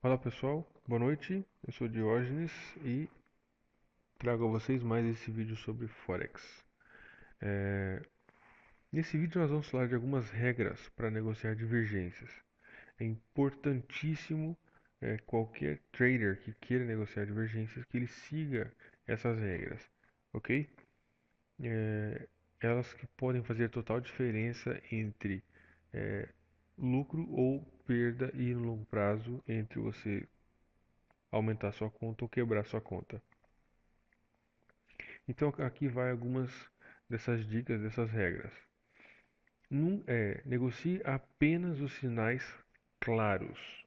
Olá pessoal, boa noite. Eu sou Diógenes e trago a vocês mais esse vídeo sobre Forex. É, Nesse vídeo nós vamos falar de algumas regras para negociar divergências. É importantíssimo qualquer trader que queira negociar divergências que ele siga essas regras, ok? É, Elas que podem fazer total diferença entre é, lucro ou perda e no longo prazo entre você aumentar sua conta ou quebrar sua conta. Então aqui vai algumas dessas dicas, dessas regras. Negocie apenas os sinais claros.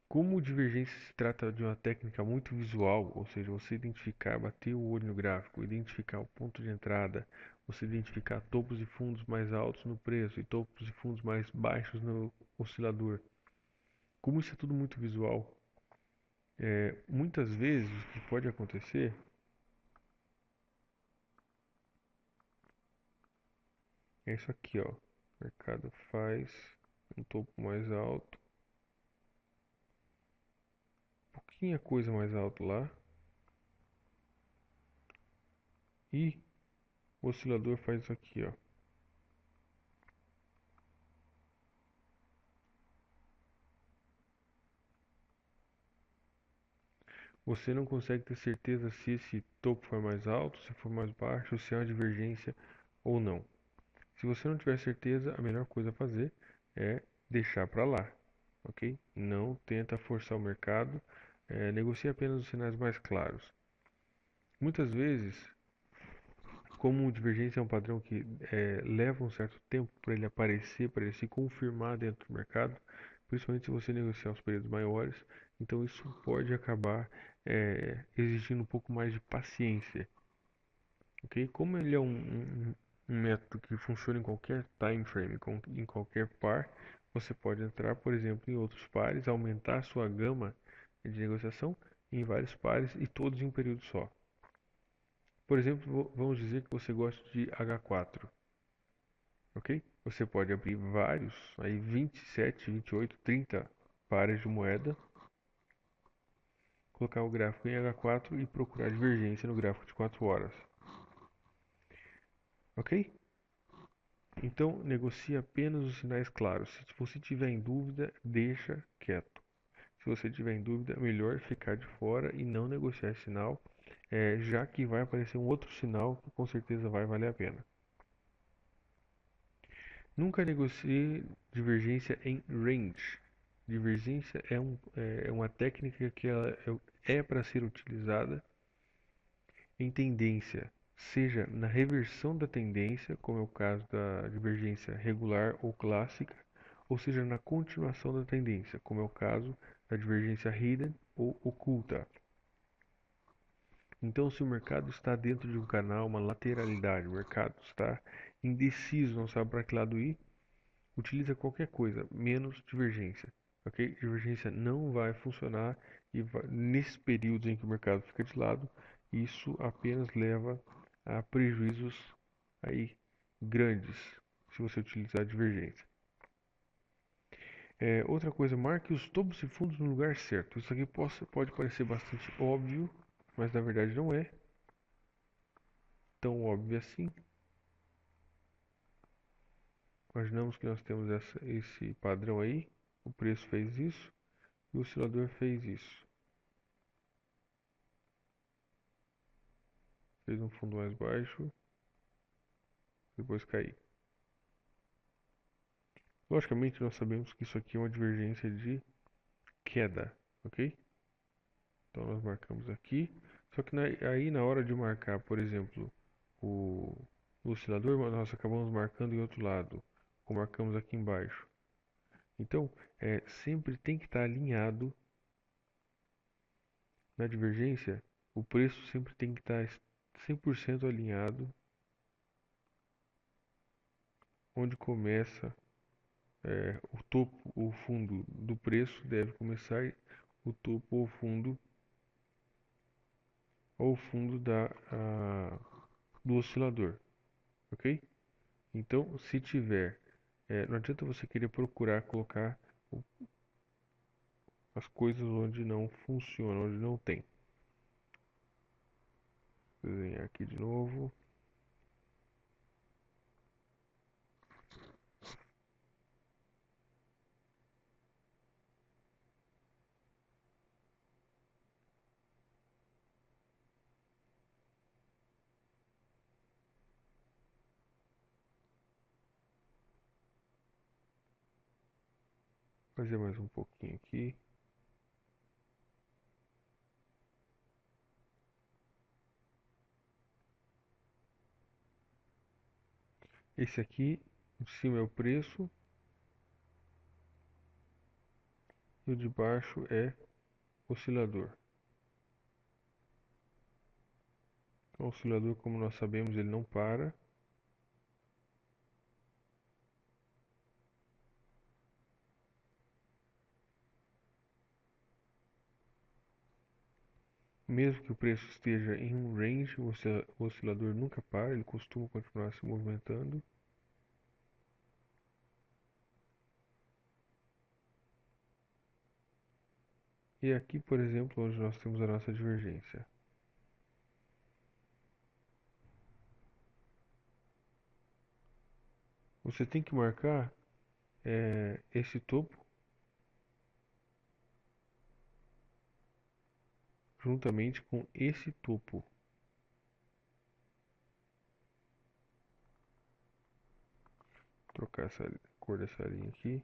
Como divergência se trata de uma técnica muito visual, ou seja, você identificar, bater o olho no gráfico, identificar o ponto de entrada, você identificar topos e fundos mais altos no preço e topos e fundos mais baixos no oscilador. Como isso é tudo muito visual, muitas vezes o que pode acontecer é isso aqui, ó. O mercado faz um topo mais alto, um pouquinho coisa mais alto lá, e o oscilador faz isso aqui, ó. Você não consegue ter certeza se esse topo for mais alto, se for mais baixo, se há uma divergência ou não. Se você não tiver certeza, a melhor coisa a fazer é deixar para lá, ok? Não tenta forçar o mercado, negocie apenas os sinais mais claros. Muitas vezes, como divergência é um padrão que leva um certo tempo para ele aparecer, para ele se confirmar dentro do mercado, principalmente se você negociar os períodos maiores, então isso pode acabar exigindo um pouco mais de paciência, ok? Como ele é um método que funciona em qualquer time frame, em qualquer par, você pode entrar, por exemplo, em outros pares, aumentar a sua gama de negociação em vários pares e todos em um período só. Por exemplo, vamos dizer que você gosta de H4, ok? Você pode abrir vários, aí 27, 28, 30 pares de moeda, colocar o gráfico em H4 e procurar divergência no gráfico de 4 horas, ok? Então, negocie apenas os sinais claros. Se você tiver em dúvida, deixa quieto. Se você tiver em dúvida, melhor ficar de fora e não negociar esse sinal, já que vai aparecer um outro sinal que com certeza vai valer a pena. Nunca negocie divergência em range. Divergência é uma técnica que ela é para ser utilizada em tendência, seja na reversão da tendência, como é o caso da divergência regular ou clássica, ou seja na continuação da tendência, como é o caso da divergência hidden ou oculta. Então, se o mercado está dentro de um canal, uma lateralidade, o mercado está indeciso, não sabe para que lado ir, utiliza qualquer coisa, menos divergência. Ok? Divergência não vai funcionar e nesses períodos em que o mercado fica de lado, isso apenas leva a prejuízos aí grandes se você utilizar a divergência. Outra coisa, marque os topos e fundos no lugar certo. Isso aqui pode parecer bastante óbvio, mas na verdade não é tão óbvio assim. Imaginamos que nós temos esse padrão aí, o preço fez isso e o oscilador fez isso. Fez um fundo mais baixo, depois cair. Logicamente, nós sabemos que isso aqui é uma divergência de queda, ok? Então, nós marcamos aqui. Só que aí, na hora de marcar, por exemplo, o, o oscilador, nós acabamos marcando em outro lado, ou marcamos aqui embaixo. Então, sempre tem que estar alinhado na divergência. O preço sempre tem que estar 100% alinhado onde começa o topo ou fundo do preço deve começar o topo ou fundo do oscilador, ok? Então, se tiver, não adianta você querer procurar colocar o, as coisas onde não funciona, onde não tem. Vou desenhar aqui de novo. Fazer mais um pouquinho aqui. Esse aqui, em cima é o preço. E o de baixo é oscilador. Então, o oscilador, como nós sabemos, ele não para. Mesmo que o preço esteja em um range, o oscilador nunca para, ele costuma continuar se movimentando. E aqui, por exemplo, onde nós temos a nossa divergência. Você tem que marcar esse topo juntamente com esse topo. Vou trocar essa cor dessa linha aqui.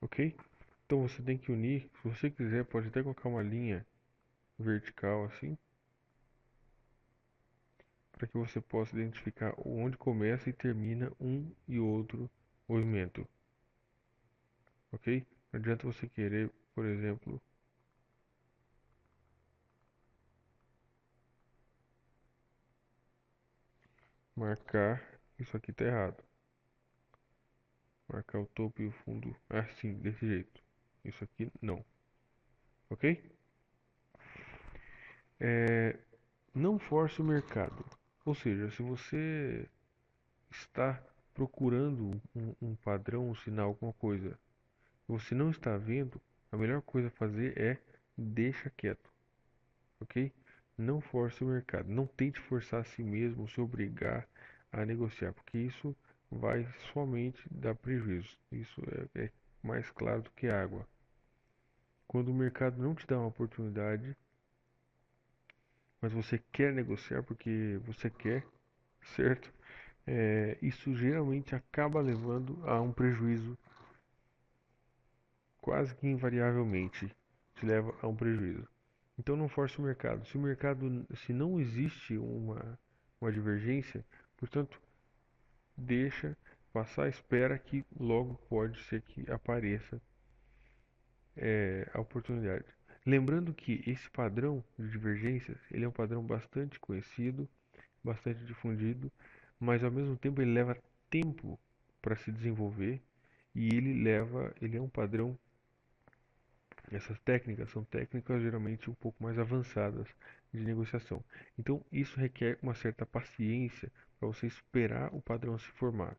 Ok? Então você tem que unir. Se você quiser, pode até colocar uma linha vertical assim, para que você possa identificar onde começa e termina um e outro movimento. Ok? Não adianta você querer, por exemplo, marcar. Isso aqui está errado. Marcar o topo e o fundo assim, desse jeito. Isso aqui não. Ok? Não force o mercado. Ou seja, se você está procurando um padrão, um sinal, alguma coisa, você não está vendo, a melhor coisa a fazer é deixa quieto, ok? Não force o mercado, não tente forçar a si mesmo, se obrigar a negociar, porque isso vai somente dar prejuízo. Isso é mais claro do que água. Quando o mercado não te dá uma oportunidade, mas você quer negociar porque você quer, certo? Isso geralmente acaba levando a um prejuízo, quase que invariavelmente te leva a um prejuízo. Então não force o mercado. Se não existe uma divergência, portanto, deixa passar, espera que logo pode ser que apareça a oportunidade. Lembrando que esse padrão de divergências, ele é um padrão bastante conhecido, bastante difundido, mas ao mesmo tempo ele leva tempo para se desenvolver e ele é um padrão. Essas técnicas são técnicas geralmente um pouco mais avançadas de negociação. Então, isso requer uma certa paciência para você esperar o padrão se formar,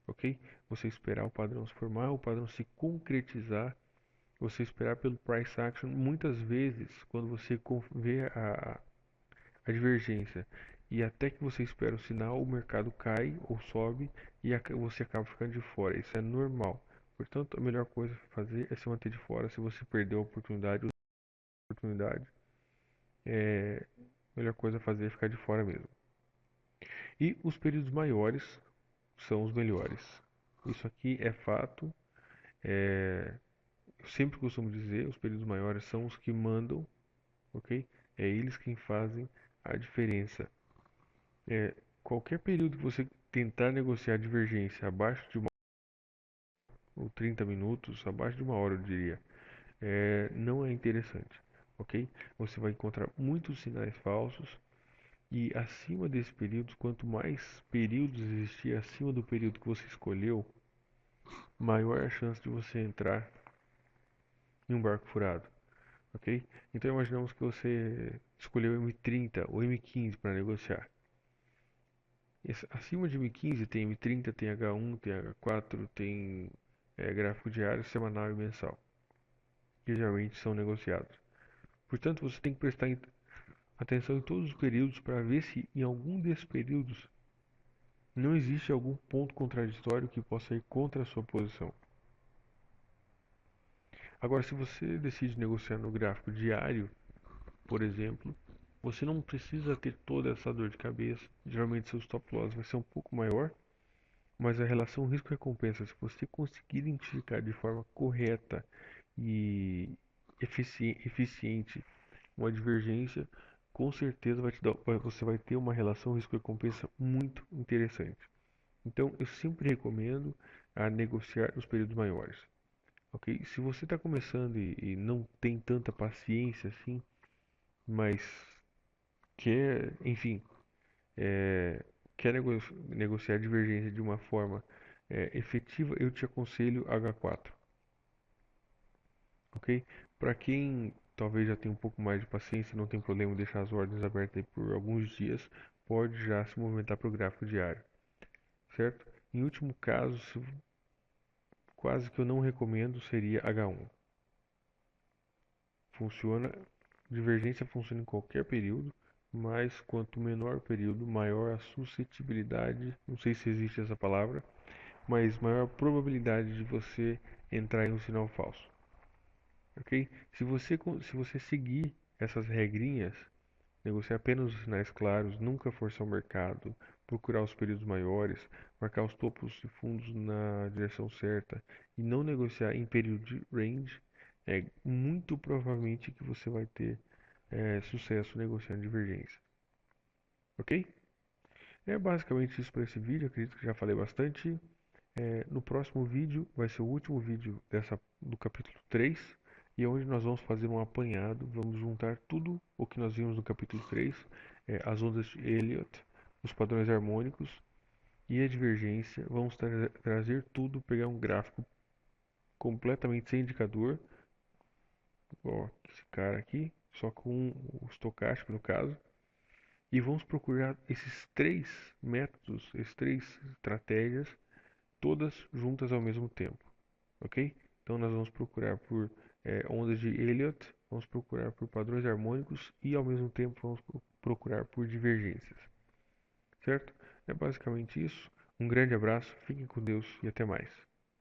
ok? Você esperar o padrão se formar, o padrão se concretizar, você esperar pelo price action. Muitas vezes, quando você vê a divergência e até que você espera o sinal, o mercado cai ou sobe e você acaba ficando de fora. Isso é normal. Portanto, a melhor coisa a fazer é se manter de fora. Se você perdeu a oportunidade, a melhor coisa a fazer é ficar de fora mesmo. E os períodos maiores são os melhores. Isso aqui é fato. Eu sempre costumo dizer, os períodos maiores são os que mandam, ok? É eles quem fazem a diferença. É, qualquer período que você tentar negociar divergência abaixo de ou 30 minutos, abaixo de uma hora, eu diria, não é interessante, ok? Você vai encontrar muitos sinais falsos e acima desse período, quanto mais períodos existir acima do período que você escolheu, maior é a chance de você entrar em um barco furado, ok? Então imaginamos que você escolheu M30 ou M15 para negociar. Acima de M15 tem M30, tem H1, tem H4, tem gráfico diário, semanal e mensal, que geralmente são negociados. Portanto, você tem que prestar atenção em todos os períodos para ver se em algum desses períodos não existe algum ponto contraditório que possa ir contra a sua posição. Agora, se você decide negociar no gráfico diário, por exemplo, você não precisa ter toda essa dor de cabeça. Geralmente seu stop loss vai ser um pouco maior, mas a relação risco-recompensa, se você conseguir identificar de forma correta e eficiente uma divergência, com certeza você vai ter uma relação risco-recompensa muito interessante. Então, eu sempre recomendo a negociar nos períodos maiores, ok? Se você está começando e não tem tanta paciência assim, mas quer, enfim, quer negociar divergência de uma forma efetiva, eu te aconselho H4, ok? Para quem talvez já tenha um pouco mais de paciência, não tem problema em deixar as ordens abertas aí por alguns dias, pode já se movimentar para o gráfico diário, certo? Em último caso, quase que eu não recomendo seria H1. Funciona, divergência funciona em qualquer período, mas quanto menor o período, maior a suscetibilidade, não sei se existe essa palavra, mas maior a probabilidade de você entrar em um sinal falso, ok? Se você seguir essas regrinhas, negociar apenas os sinais claros, nunca forçar o mercado, procurar os períodos maiores, marcar os topos e fundos na direção certa e não negociar em período de range, é muito provavelmente que você vai ter sucesso negociando divergência, ok? É basicamente isso para esse vídeo, acredito que já falei bastante. No próximo vídeo vai ser o último vídeo do capítulo 3 e é onde nós vamos fazer um apanhado, vamos juntar tudo o que nós vimos no capítulo 3, as ondas de Elliott, os padrões harmônicos e a divergência. Vamos trazer tudo, pegar um gráfico completamente sem indicador, ó, esse cara aqui, só com o estocástico no caso, e vamos procurar esses três métodos, essas três estratégias, todas juntas ao mesmo tempo, ok? Então nós vamos procurar por ondas de Elliott, vamos procurar por padrões harmônicos e ao mesmo tempo vamos procurar por divergências, certo? É basicamente isso. Um grande abraço, fiquem com Deus e até mais.